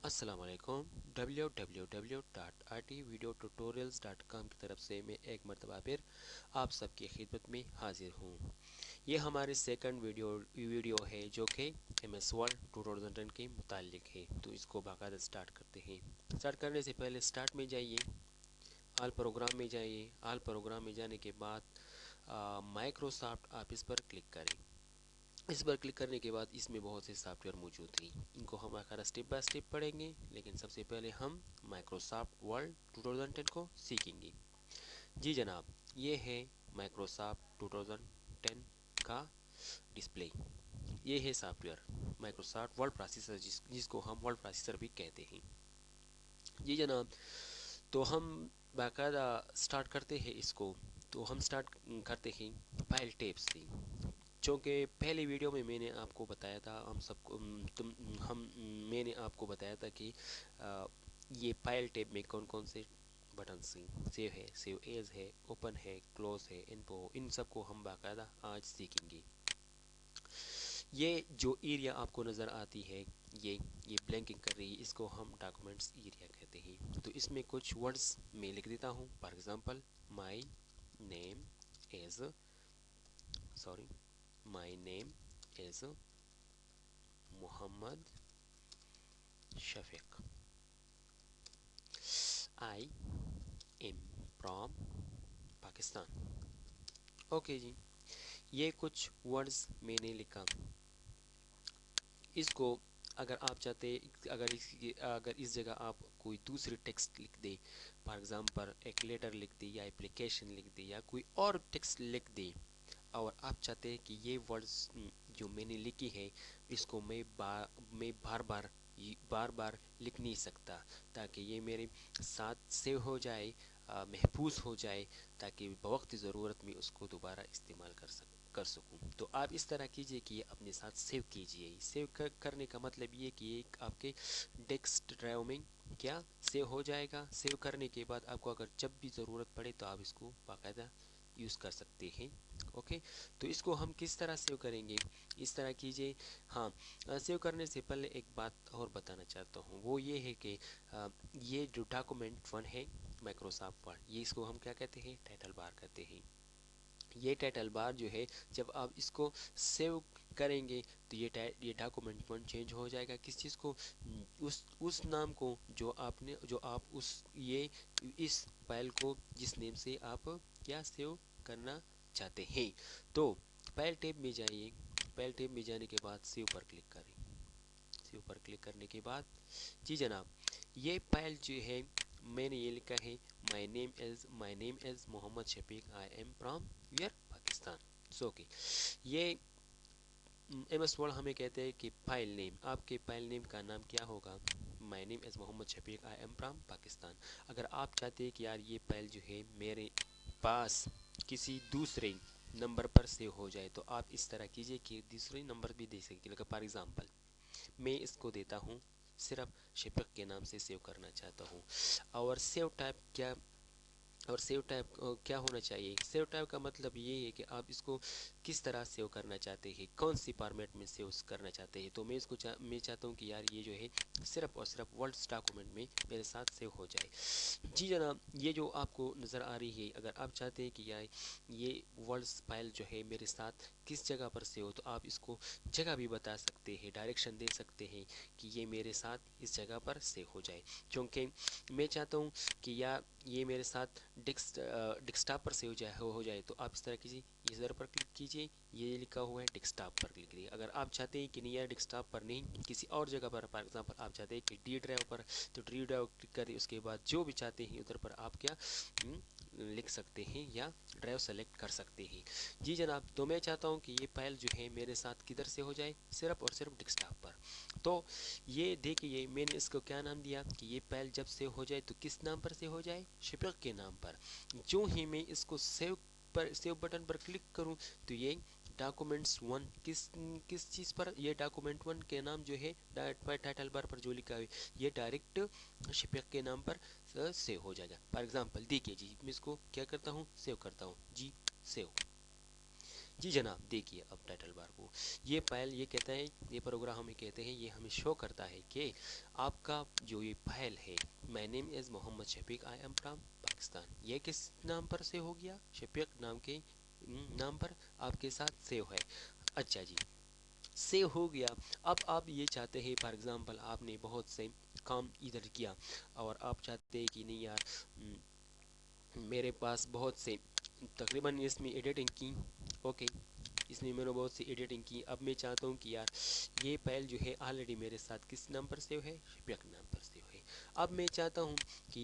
अस्सलाम वालेकुम। www.rtvideotutorials.com की तरफ से मैं एक मरतबा फिर आप सबकी खिदमत में हाजिर हूँ। ये हमारी सेकंड वीडियो है जो कि MS Word 2010 के मुतालिक है। तो इसको बाकायदा स्टार्ट करते हैं। स्टार्ट करने से पहले स्टार्ट में जाइए, आल प्रोग्राम में जाइए। आल प्रोग्राम में जाने के बाद माइक्रोसॉफ्ट ऑफिस पर क्लिक करें। इस पर क्लिक करने के बाद इसमें बहुत से सॉफ्टवेयर मौजूद हैं। इनको हम आखिर स्टेप बाय स्टेप पढ़ेंगे, लेकिन सबसे पहले हम माइक्रोसॉफ्ट वर्ड 2010 को सीखेंगे। जी जनाब, ये है माइक्रोसॉफ्ट 2010 का डिस्प्ले। ये है सॉफ्टवेयर माइक्रोसॉफ्ट वर्ड प्रोसेसर, जिसको हम वर्ड प्रोसेसर भी कहते हैं। जी जनाब, तो हम बाकायदा स्टार्ट करते हैं इसको। तो हम स्टार्ट करते हैं फाइल टैब से। चूँकि पहले वीडियो में मैंने आपको बताया था, हम सबको मैंने आपको बताया था कि ये फाइल टैब में कौन कौन से बटन हैं। सेव है, सेव एज है, ओपन है, क्लोज है, इन्फो, इन सबको हम बाकायदा आज सीखेंगे। ये जो एरिया आपको नज़र आती है, ये ब्लैंकिंग कर रही है, इसको हम डॉक्यूमेंट्स एरिया कहते हैं। तो इसमें कुछ वर्ड्स मैं लिख देता हूँ। For example, my name is sorry my name is Mohammad Shafiq. I am from Pakistan. Okay जी, ये कुछ वर्ड्स मैंने लिखा। इसको अगर आप चाहते, अगर इस जगह आप कोई दूसरी टेक्स्ट लिख दे, फॉर एग्जांपल एक लेटर लिख दे या एप्लीकेशन लिख दे या कोई और टेक्स्ट लिख दे, और आप चाहते हैं कि ये वर्ड्स जो मैंने लिखी है इसको मैं बार बार लिख नहीं सकता, ताकि ये मेरे साथ सेव हो जाए, महफूज हो जाए, ताकि बवक्त ज़रूरत में उसको दोबारा इस्तेमाल कर सकूं। तो आप इस तरह कीजिए कि अपने साथ सेव कीजिए। सेव करने का मतलब ये कि एक आपके डेस्क ड्राइव में क्या सेव हो जाएगा। सेव करने के बाद आपको अगर जब भी ज़रूरत पड़े तो आप इसको बाकायदा यूज़ कर सकते हैं। ओके, तो इसको हम किस तरह सेव करेंगे, इस तरह कीजिए। हाँ, सेव करने से पहले एक बात और बताना चाहता हूँ, वो ये है कि ये जो डॉक्यूमेंट वन है माइक्रोसॉफ्ट वर्ड, ये इसको हम क्या कहते हैं, टाइटल बार कहते हैं। ये टाइटल बार जो है, जब आप इसको सेव करेंगे तो ये डॉक्यूमेंट वन चेंज हो जाएगा। किस चीज़ को, उस नाम को जो आप उस ये इस फाइल को जिस नेम से आप क्या सेव करना चाहते हैं। तो फाइल टैब में जाइए। फाइल टैब में जाने के बाद सेव पर क्लिक करें। सेव पर क्लिक करने के बाद जी जनाब, ये फाइल जो है मैंने ये लिखा है, my name is Mohammad Shafiq, I am from where, Pakistan. So okay, ये MS वर्ड हमें कहते हैं कि फाइल नेम, आपके फाइल नेम का नाम क्या होगा, my name is Mohammad Shafiq, I am from Pakistan. अगर आप चाहते हैं कि यार ये फाइल जो है मेरे पास किसी दूसरे नंबर पर सेव हो जाए, तो आप इस तरह कीजिए कि दूसरे नंबर भी दे सकते। फॉर एग्जांपल, मैं इसको देता हूँ, सिर्फ शफीक के नाम से सेव करना चाहता हूँ। और सेव टाइप क्या होना चाहिए। सेव टाइप का मतलब ये है कि आप इसको किस तरह सेव करना चाहते हैं, कौन सी फॉर्मेट में सेव करना चाहते हैं। तो मैं चाहता हूँ कि यार ये जो है सिर्फ और सिर्फ वर्ड्स डॉक्यूमेंट में मेरे साथ सेव हो जाए। जी जनाब, ये जो आपको नज़र आ रही है, अगर आप चाहते हैं कि यार ये वर्ड्स फाइल जो है मेरे साथ किस जगह पर सेव हो, तो आप इसको जगह भी बता सकते हैं, डायरेक्शन दे सकते हैं कि ये मेरे साथ इस जगह पर सेव हो जाए। क्योंकि मैं चाहता हूँ कि यार ये मेरे साथ डेस्कटॉप पर सेव हो जाए, तो आप इस तरह कीजिए, यूज़र पर क्लिक कीजिए, ये लिखा हुआ है डेस्कटॉप पर क्लिक कीजिए। अगर आप चाहते हैं कि नहीं यार डेस्कटॉप पर नहीं, किसी और जगह पर, फॉर एग्जांपल आप चाहते हैं कि डी ड्राइव पर, तो डी ड्राइव क्लिक करिए। उसके बाद जो भी चाहते हैं उधर पर आप क्या लिख सकते हैं या ड्राइव सेलेक्ट कर सकते हैं। जी जनाब, तो मैं चाहता हूँ कि ये फाइल जो है मेरे साथ किधर से हो जाए, सिर्फ और सिर्फ डेस्कटॉप पर। तो ये देखिए, मैंने इसको क्या नाम दिया कि ये फाइल जब सेव हो जाए तो किस नाम पर सेव हो जाए, शफीक के नाम पर। जो ही मैं इसको सेव बटन पर क्लिक करूं, तो ये डॉक्यूमेंट्स वन किस चीज़ पर, ये डॉक्यूमेंट वन के नाम जो है टाइटल बार पर जो लिखा है, ये डायरेक्ट शफीक के नाम पर सेव हो जाएगा। फॉर एग्जांपल देखिए जी, मैं इसको क्या करता हूँ, सेव करता हूँ जी, सेव। جی جناب دیکھیے اب ٹائٹل بار کو یہ فائل یہ کہتا ہے، یہ پروگرام ہمیں کہتے ہیں، یہ ہمیں شو کرتا ہے کہ آپ کا جو یہ فائل ہے مائی نیم از محمد شفیق آئی ایم فرام پاکستان، یہ کس نام پر سیو ہو گیا؟ شفیق نام کے نام پر آپ کے ساتھ سیو ہے۔ اچھا جی، سیو ہو گیا۔ اب آپ یہ چاہتے ہیں فار ایگزامپل آپ نے بہت سے کام ادھر کیا اور آپ چاہتے ہیں کہ نہیں یار میرے پاس بہت سے تقریباً اس میں ایڈیٹنگ کی، اوکے اس میں میں نے بہت سی ایڈیٹنگ کی، اب میں چاہتا ہوں کہ یار یہ فائل جو ہے آلریڈی میرے ساتھ کس نام پر سیو ہے؟ شفیق نام پر سیو ہے۔ اب میں چاہتا ہوں کہ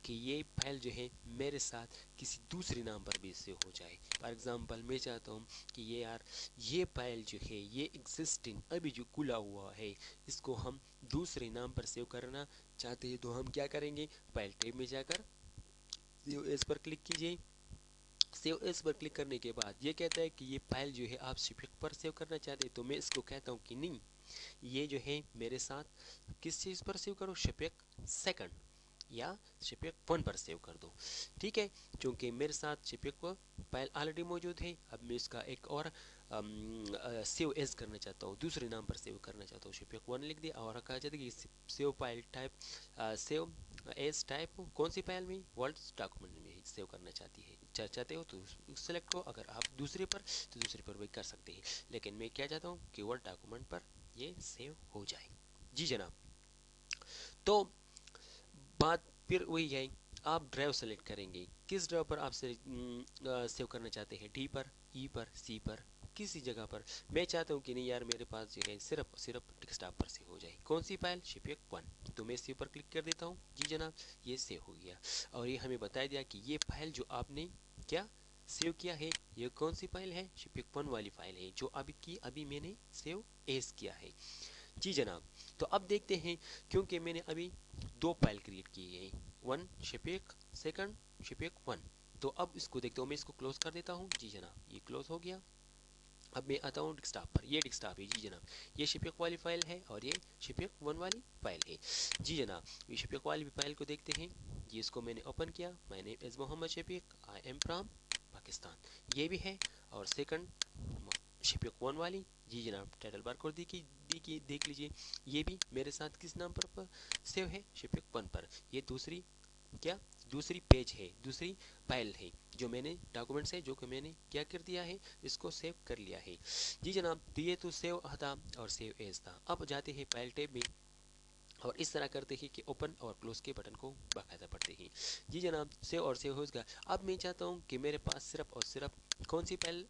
یہ فائل جو ہے میرے ساتھ کسی دوسری نام پر بھی سیو ہو جائے۔ فار ایگزامپل میں چاہتا ہوں کہ یہ فائل جو ہے یہ ایگزسٹنگ ابھی جو کھلا ہوا ہے اس کو ہم دوسرے نام پر سیو کرنا چاہتے ہیں، تو ہم کیا کریں گے؟ فائل ٹیب میں جا کر سیو ایز پر کلک کیجیے۔ سیو ایز پر کلک کرنے کے بعد یہ کہتا ہے کہ یہ فائل جو ہے آپ شفیق پر سیو کرنا چاہتے ہیں، تو میں اس کو کہتا ہوں کہ نہیں، یہ جو ہے میرے ساتھ کس چیز پر سیو کرو؟ شفیق سیکنڈ یا شفیق 1 پر سیو کر دو، ٹھیک ہے؟ چونکہ میرے ساتھ شفیق فائل آلریڈی موجود ہے، اب میں اس کا ایک اور سیو ایز کرنا چاہتا ہوں، دوسرے نام پر سیو کرنا چاہتا ہوں، شفیق 1 لکھ دیا اور کہا جاتا ہے کہ save file type save as type کون سی فائل میں؟ ورڈ ڈاکومنٹ میں سیو کرنا چاہتے ہو تو سلیکٹ کرو، اگر آپ دوسرے پر تو دوسرے پر بھی کر سکتے ہیں، لیکن میں کیا چاہتا ہوں کہ ورڈ ڈاکومنٹ پر یہ سیو ہو جائے۔ جی جناب، تو بات پھر وہی ہے، آپ ڈرائیو سلیکٹ کریں گے، کس ڈرائیو پر آپ سیو کرنا چاہتے ہیں؟ ڈی پر، ای پر، سی پر، کسی جگہ پر؟ میں چاہتا ہوں کہ نہیں یار میرے پاس جو ہے صرف ڈیسکٹاپ پر سیو ہو جائے، کون سی فائل؟ شفیق 1، تو میں سیو پر کلک کر دیتا ہوں۔ جی جناب یہ سیو ہو گیا، اور یہ ہمیں بتایا دیا کہ یہ فائل جو آپ نے کیا سیو کیا ہے یہ کون سی فائل ہے؟ شفیق 1 والی فائل ہے جو ابھی میں نے سیو ایز کیا ہے۔ جی جناب، تو اب دیکھتے ہیں، کیونکہ میں نے ابھی دو فائل کریٹ کی ہے، 1 شفیق سیکنڈ شفیق 1، تو اب اس کو دیکھتا ہوں، میں اس کو کلوز کر دیتا ہوں۔ جی جناب یہ کلوز ہو گیا۔ اب میں آتا ہوں ڈیسکٹاپ پر، یہ ڈیسکٹاپ ہے، جی جناب یہ شفیق والی فائل ہے اور یہ شفیق 1 والی فائل ہے۔ جی جناب یہ شفیق والی فائل کو دیکھتے ہیں، جی اس کو میں نے اوپن کیا، مائی نیم از محمد شفیق آئی ایم فرام پاکستان، یہ بھی ہے، اور سیکنڈ شفیق 1 والی، جی جناب ٹائٹل بار کو دیکھ لیجئے، یہ بھی میرے ساتھ کس نام پر سیو ہے؟ شفیق 1 پر، یہ دوسری پیج ہے، دوسری فائل ہے جو میں نے ڈاکومنٹ سے جو کہ میں نے کیا کر دیا ہے، اس کو سیو کر لیا ہے۔ جی جناب تو یہ تو سیو تھا اور سیو ایز تھا۔ اب جاتے ہیں فائل ٹیب میں اور اس طرح کرتے ہیں کہ اوپن اور کلوز کے بٹن کو باقاعدہ پڑھتے ہیں۔ جی جناب سیو اور سیو ہو گیا۔ اب میں چاہتا ہوں کہ میرے پاس صرف اور صرف کون سی فائل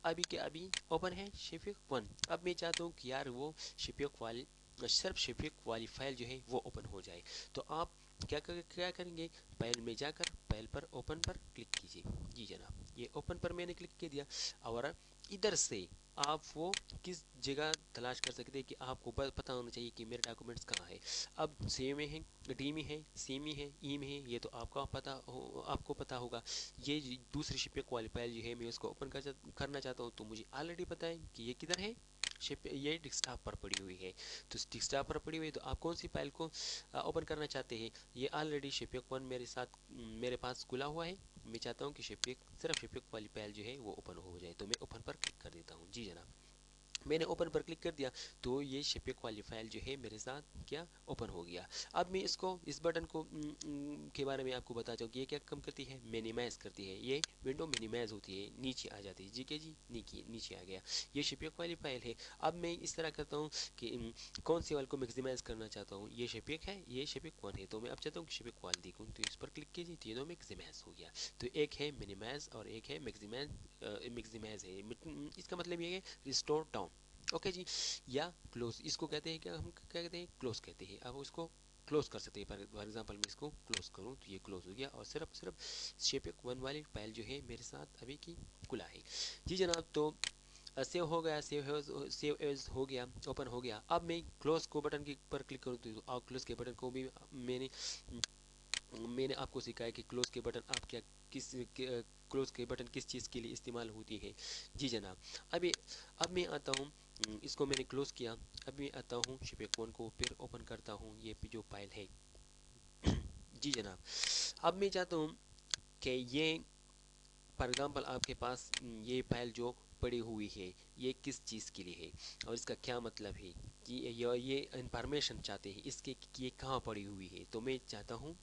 ابھی کے ابھی اوپن ہے؟ شفیق 1۔ اب میں چاہتا ہوں کہ یار وہ صرف شفیق والی فائل جو ہے وہ اوپن ہو جائے، تو آپ کیا کریں گے؟ فائل میں جا کر فائل پر اوپن پر کلک کیجیے۔ جی جناب یہ اوپن پر میں نے کلک کر دیا، اور ادھر سے آپ وہ کس جگہ تلاش کر سکتے ہیں کہ آپ کو پتہ ہونا چاہیے کہ میرے ڈاکومنٹس کہاں ہے۔ اب سی میں ہے، ڈی میں ہے، سی میں ہے، ای میں ہے، یہ تو آپ کو پتہ ہوگا۔ یہ دوسری شفیق والی فائل جو ہے میں اس کو اوپن کرنا چاہتا ہوں، تو مجھے آلریڈی پتہ ہے کہ یہ کدھر ہے، یہ ڈیسکٹاپ پر پڑی ہوئی ہے، تو ڈیسکٹاپ پر پڑی ہوئی ہے، تو آپ کون سی فائل کو اوپن کرنا چاہتے ہیں؟ یہ آلریڈی شفیق 1 میرے پاس کھلا ہوا ہے، میں چاہتا ہوں کہ صرف شفیق والی فائل جو ہے وہ اوپن ہو جائے، تو میں اوپن پر کلک کر دیتا ہوں۔ جی جناب میں نے اوپن پر کلک کر دیا، تو یہ شفیق والی فائل جو ہے میرے ساتھ کیا اوپن ہو گیا۔ اب میں اس بٹن کو کے بارے میں آپ کو بتا چاہوں کہ یہ کیا کام کرتی ہے؟ مینیمائز کرتی ہے، یہ ونڈو مینیمائز ہوتی ہے، نیچے آ جاتی ہے، جی کہ جی نیچے آ گیا، یہ شفیق والی فائل ہے۔ اب میں اس طرح کرتا ہوں کہ کون سی فائل کو میکسیمائز کرنا چاہتا ہوں، یہ شفیق ہے، یہ شفیق 1 ہے، تو میں اب چاہتا ہوں کہ شفیق والی دیکھوں، تو اس پر کلک کیجیے، تینوں میکسیمائز ہو گیا، تو ایک ہے مینیمائز اور ایک ہے میکسیمائز ہے، اس کا مطلب یہ ہے ریسٹور ڈاؤن، اوکے جی، یا کلوز، اس کو کہتے ہیں کہ ہم کیا کہتے ہیں؟ کلوز کہتے ہیں۔ اب اس کو کلوز کر سکتے ہیں، فار ایگزامپل میں اس کو کلوز کروں تو یہ کلوز ہو گیا، اور صرف شفیق 1 والی فائل جو ہے میرے ساتھ ابھی کی کھلا ہے۔ جی جناب تو سیو ہو گیا، سیو ایز ہو گیا، اوپن ہو گیا۔ اب میں کلوز کو بٹن پر کلک کروں تو کلوز کے بٹن کو بھی میں نے آپ کو سکھایا کہ کلوز کے بٹن آپ کلوز کے بٹن کس چیز کے لیے استعمال ہوتی ہے۔ جی جناب اب میں آتا ہوں، اس کو میں نے کلوز کیا، اب میں آتا ہوں شفیق 1 کو پھر اوپن کرتا ہوں، یہ جو فائل ہے۔ جی جناب اب میں چاہتا ہوں کہ یہ फॉर एग्जांपल आपके पास ये फाइल जो पड़ी हुई है ये किस चीज़ के लिए है और इसका क्या मतलब है कि ये इंफॉर्मेशन चाहते हैं इसके कि ये कहाँ पड़ी हुई है। तो मैं चाहता हूँ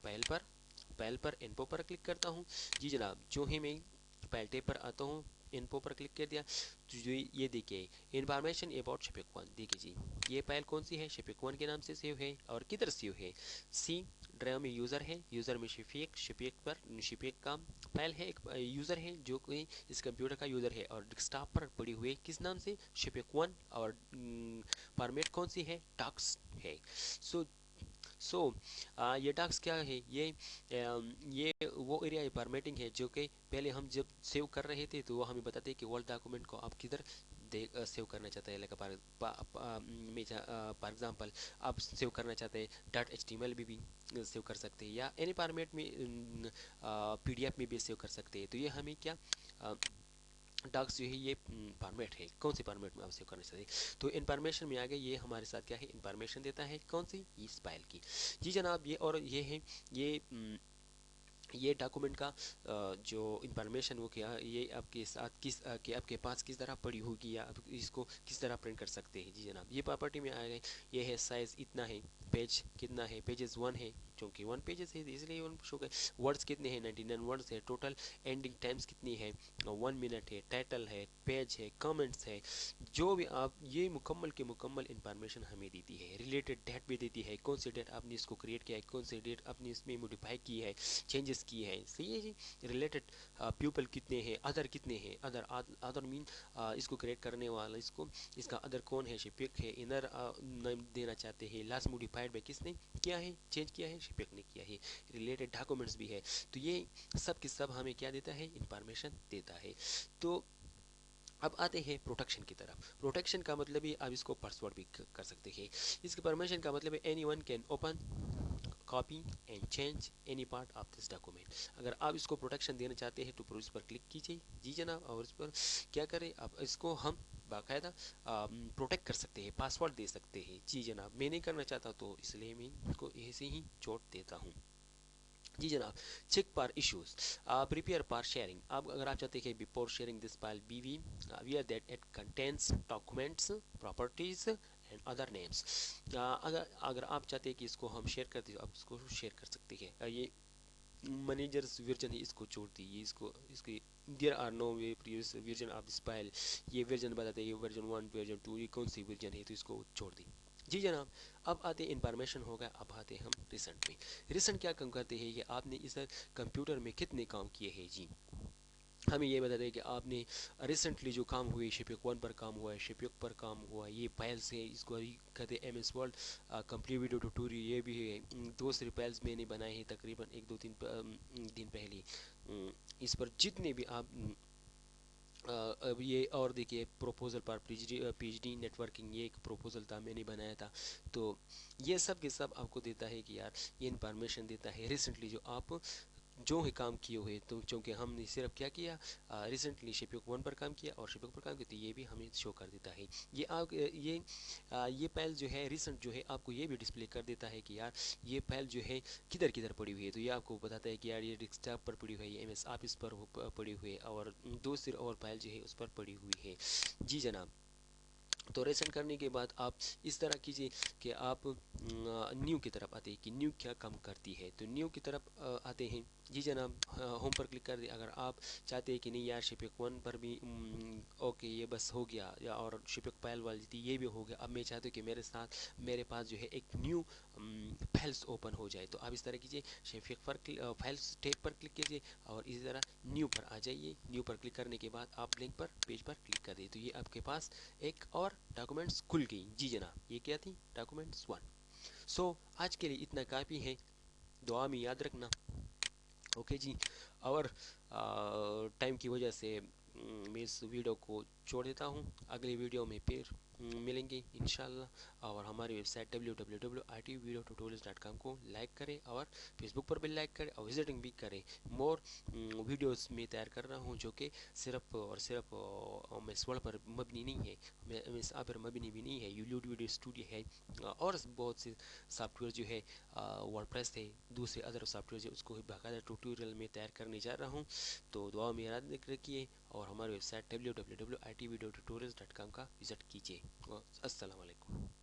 फाइल पर इन्फो पर क्लिक करता हूँ। जी जनाब, जो ही मैं फाइल टैब पर आता हूँ, इन्फो पर क्लिक कर दिया तो जो ये देखिए इन्फॉर्मेशन अबाउट शफीक वन। देखिए जी ये फाइल कौन सी है, शफीक वन के नाम से सेव है और किधर सेव है, सी ड्राइव में यूज़र है, यूज़र में शफीक पर शफीक का फाइल है, एक यूज़र है जो कोई इस कंप्यूटर का यूज़र है और डेस्कटॉप पर पड़ी हुई किस नाम से, शफीक वन। और फॉर्मेट कौन सी है, डॉक्स है। सो सो ये टास्क क्या है, ये वो एरिया फॉर्मेटिंग है जो कि पहले हम जब सेव कर रहे थे तो वो हमें बताते हैं कि वर्ड डॉक्यूमेंट को आप किधर सेव करना चाहते हैं। लाइक फॉर एग्जांपल आप सेव करना चाहते हैं dot H T M L में भी सेव कर सकते हैं या एनी फॉर्मेट में पी डी एफ में भी सेव कर सकते हैं। तो ये हमें क्या डॉक्स जो है ये फॉर्मेट है, कौन सी फॉर्मेट में आप सेव करना चाहते हैं। तो इन्फॉर्मेशन में आ गए, ये हमारे साथ क्या है, इन्फॉर्मेशन देता है कौन सी, इस फाइल की। जी जनाब, ये और ये है ये डॉक्यूमेंट का जो इंफॉर्मेशन वो क्या ये आपके साथ कि आपके पास किस तरह पड़ी होगी या आप इसको किस तरह प्रिंट कर सकते हैं। जी जनाब, ये प्रॉपर्टी में आ गए, ये है साइज़ इतना है, पेज कितना है, पेजेस वन है क्योंकि वन पेजेस है इसलिए वन शो गए, वर्ड्स कितने हैं 99 वर्ड्स है, टोटल एंडिंग टाइम्स कितनी है 1 मिनट है, टाइटल है, पेज है, कमेंट्स है, जो भी आप ये मुकम्मल के मुकम्मल इंफॉर्मेशन हमें देती है। रिलेटेड डेट भी देती है, कौन सी डेट आपने इसको क्रिएट किया है, कौन सी डेट आपने इसमें मॉडिफाई की है, चेंजेस की है, सही है जी। रिलेटेड पीपल कितने हैं, अदर कितने हैं, अदर मीन इसको क्रिएट करने वाला, इसको इसका अदर कौन है, शिपिक है, इनर नाम देना चाहते हैं, लास्ट मॉडिफाइड बाय किसने किया है, चेंज किया है, शिपिक ने किया है, रिलेटेड डॉक्यूमेंट्स भी है। तो ये सब के सब हमें क्या देता है, इंफॉर्मेशन देता है। तो अब आते हैं प्रोटेक्शन की तरफ। प्रोटेक्शन का मतलब ही आप इसको पासवर्ड भी कर सकते हैं। इसके परमिशन का मतलब है any one can open copy and change any part of this document. अगर आप इसको प्रोटेक्शन देना चाहते हैं तो इस पर क्लिक कीजिए जी जनाब, और इस पर क्या करें, अब इसको हम बाकायदा प्रोटेक्ट कर सकते हैं, पासवर्ड दे सकते हैं। जी जनाब, मैं नहीं करना चाहता तो इसलिए मैं इसको ऐसे ही छोड़ देता हूँ। जी जनाब, check for issues, prepare for sharing. आप अगर आप चाहते हैं before sharing this file be aware that it contains documents properties and other names. अगर अगर आप चाहते हैं कि इसको हम शेयर कर दें, आप इसको शेयर कर सकते हैं। ये मैनेजर्स वर्जन है, इसको छोड़ दीजिए, इसको इसकी there are no way previous version of this file, ये वर्जन बताते हैं, ये वर्जन 1 वर्जन 2 ये कौन सी वर्जन है, तो इसको छोड़ दी। जी जनाब, अब आते इंफॉर्मेशन हो गया, अब आते हम रिसेंट में। रिसेंट क्या काम करते हैं कि आपने इस कंप्यूटर में कितने काम किए हैं। जी हमें ये बता दें कि आपने रिसेंटली जो काम हुए, शिपिक वन पर काम हुआ है, शिपिक पर काम हुआ, ये फाइल्स है, इसको कहते हैं M S word complete video tutorial, ये भी है। दूसरे फाइल्स मैंने बनाए हैं तकरीबन 1-2-3 दिन पहले। इस पर जितने भी आप अब ये और देखिए प्रोपोजल पर पीएचडी नेटवर्किंग, ये एक प्रोपोजल था मैंने बनाया था। तो ये सब के सब आपको देता है कि यार ये इन्फॉर्मेशन देता है रिसेंटली जो आप जो ही काम किए हुए। तो चूँकि हमने सिर्फ क्या किया, रिसेंटली शिपिक वन पर काम किया और शिपिक पर काम किया, तो ये भी हमें शो कर देता है। ये आप ये फाइल जो है रिसेंट जो है आपको ये भी डिस्प्ले कर देता है कि यार ये फाइल जो है किधर किधर पड़ी हुई है। तो ये आपको बताता है कि यार ये डेस्कटॉप पर पड़ी हुई है, ये एम एस ऑफिस पर पड़ी हुई है, और दूसरी और फाइल जो है उस पर पड़ी हुई है। जी जनाब, तो रेसन करने के बाद आप इस तरह कीजिए कि आप न्यू की तरफ आते हैं कि न्यू क्या काम करती है। तो न्यू की तरफ आते हैं। जी जनाब, होम पर क्लिक कर दिए। अगर आप चाहते हैं कि नहीं यार शिपिक वन पर भी ओके ये बस हो गया, या और शिपिक फाइल वाली थी ये भी हो गया, अब मैं चाहता हूँ कि मेरे पास जो है एक न्यू फाइल्स ओपन हो जाए। तो आप इस तरह कीजिए, शिपिक पर फाइल्स टैब पर क्लिक कीजिए और इसी तरह न्यू पर आ जाइए। न्यू पर क्लिक करने के बाद आप लिंक पर पेज पर क्लिक कर दिए, तो ये आपके पास एक और डॉक्यूमेंट्स खुल गई। जी जनाब, ये क्या थी, डॉक्यूमेंट्स वन। सो आज के लिए इतना काफ़ी है, दुआ में याद रखना। ओके जी, और टाइम की वजह से मैं इस वीडियो को چھوڑ دیتا ہوں، اگلی ویڈیو میں پھر ملیں گے انشاءاللہ. اور ہماری ویب سائٹ www.itvideotutorials.com کو لائک کریں اور فیس بک پر بھی لائک کریں اور وزٹنگ بھی کریں. مور ویڈیوز میں تیار کر رہا ہوں جو کہ صرف اور صرف مسوڑ پر مبنی نہیں ہے، مسا پر مبنی بھی نہیں ہے. یولیوڈ ویڈیو اسٹوڈیو ہے اور بہت سے سافٹ ویئر جو ہے ورڈ پریس ہے، دوسرے ادر سافٹ ویئر اس کو باقاعدہ ٹیوٹوریل میں تیار کرنے جا رہا ہوں. تو دعا میں یاد رکھیے اور ہماری ویب سائٹ www.itvideotutorials.com کا وزٹ کیجیے. السلام علیکم.